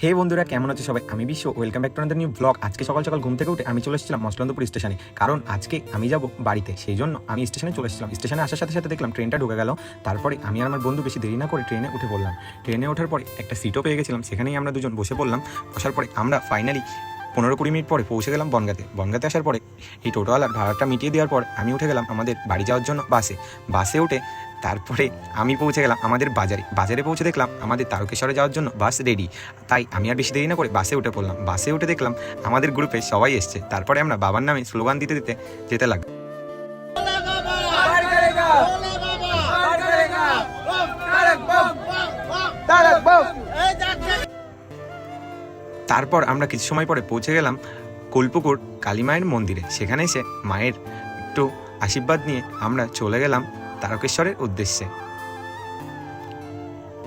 হে বন্ধুরা, কেমন আছো সবাই? আমি বিশ্ব, welcome back to another new blog. আজকে সকাল সকাল ঘুম থেকে উঠে আমি চলে এসেছিলাম মসলন্দপুর স্টেশনে, কারণ আজকে আমি যাব বাড়িতে। সেই জন্য আমি স্টেশনে চলে এসেছিলাম। স্টেশনে আসার সাথে সাথে দেখলাম ট্রেনটা ঢুকে গেল। তারপরে আমি আর আমার বন্ধু বেশি দেরি না করে ট্রেনে উঠে পড়লাম। ট্রেনে ওঠার পরে একটা সিটও পেয়ে গেছিলাম, সেখানেই আমরা দুজন বসে পড়লাম। বসার পরে আমরা ফাইনালি 15-20 মিনিট পরে পৌঁছে গেলাম বনগাঁতে আসার পরে এই টোটোওয়ালার ভাড়াটা মিটিয়ে দেওয়ার পর আমি উঠে গেলাম আমাদের বাড়ি যাওয়ার জন্য বাসে উঠে তারপরে আমি পৌঁছে গেলাম আমাদের বাজারে পৌঁছে দেখলাম আমাদের তারকেশ্বরে যাওয়ার জন্য বাস রেডি। তাই আমি আর বেশি দেরি না করে বাসে উঠে পড়লাম। বাসে উঠে দেখলাম আমাদের গ্রুপে সবাই এসছে। তারপরে আমরা বাবার নামে স্লোগান দিতে দিতে যেতে লাগলাম। তারপর আমরা কিছু সময় পরে পৌঁছে গেলাম কোলপুকুর কালী মায়ের মন্দিরে। সেখানে এসে মায়ের একটু আশীর্বাদ নিয়ে আমরা চলে গেলাম তারকেশ্বরের উদ্দেশ্যে।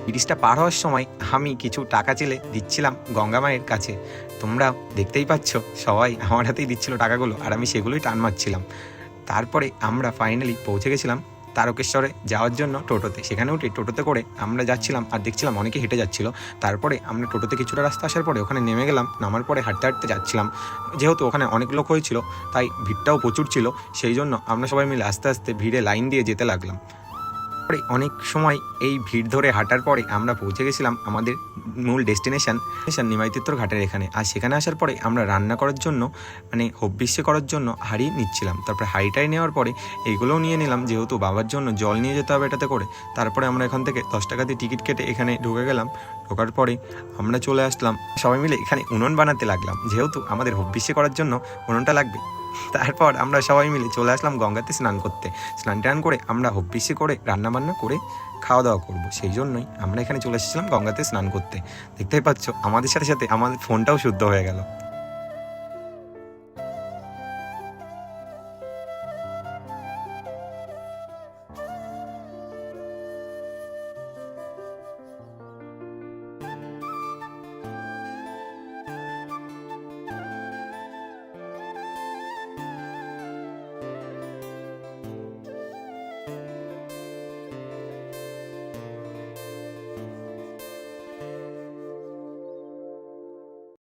ব্রিজটা পার হওয়ার সময় আমি কিছু টাকা চেলে দিচ্ছিলাম গঙ্গা মায়ের কাছে। তোমরা দেখতেই পাচ্ছ সবাই আমার হাতেই দিচ্ছিল টাকাগুলো, আর আমি সেগুলোই টান মারছিলাম। তারপরে আমরা ফাইনালি পৌঁছে গেছিলাম তারকেশ্বরে যাওয়ার জন্য টোটোতে। সেখানে উঠে টোটোতে করে আমরা যাচ্ছিলাম, আর দেখছিলাম অনেকে হেঁটে যাচ্ছিল। তারপরে আমরা টোটোতে কিছুটা রাস্তা আসার পরে ওখানে নেমে গেলাম। নামার পরে হাঁটতে হাঁটতে যাচ্ছিলাম, যেহেতু ওখানে অনেক লোক হয়েছিল তাই ভিড়টাও প্রচুর ছিল। সেই জন্য আমরা সবাই মিলে আস্তে আস্তে ভিড়ে লাইন দিয়ে যেতে লাগলাম। অনেক সময় এই ভিড় ধরে হাঁটার পরে আমরা পৌঁছে গেছিলাম আমাদের মূল ডেস্টিনেশন নিমাইতীর্থর ঘাটের এখানে। আর সেখানে আসার পরে আমরা রান্না করার জন্য হবিষ্যে করার জন্য হাঁড়ি নিচ্ছিলাম। তারপরে হাঁড়িটাই নেওয়ার পরে এইগুলোও নিয়ে নিলাম, যেহেতু বাবার জন্য জল নিয়ে যেতে হবে এটাতে করে। তারপরে আমরা এখান থেকে 10 টাকা দিয়ে টিকিট কেটে এখানে ঢুকে গেলাম। ঢোকার পরে আমরা চলে আসলাম সবাই মিলে এখানে উনুন বানাতে লাগলাম, যেহেতু আমাদের হবিষ্যে করার জন্য উনুনটা লাগবে। তারপর আমরা সবাই মিলে চলে আসলাম গঙ্গাতে স্নান করতে। স্নান করে আমরা হবিষ্যে করে রান্নাবান্না করে খাওয়া দাওয়া করবো। সেই জন্যই আমরা এখানে চলে এসেছিলাম গঙ্গাতে স্নান করতে। দেখতেই পাচ্ছ আমাদের সাথে সাথে আমাদের ফোনটাও শুদ্ধ হয়ে গেল।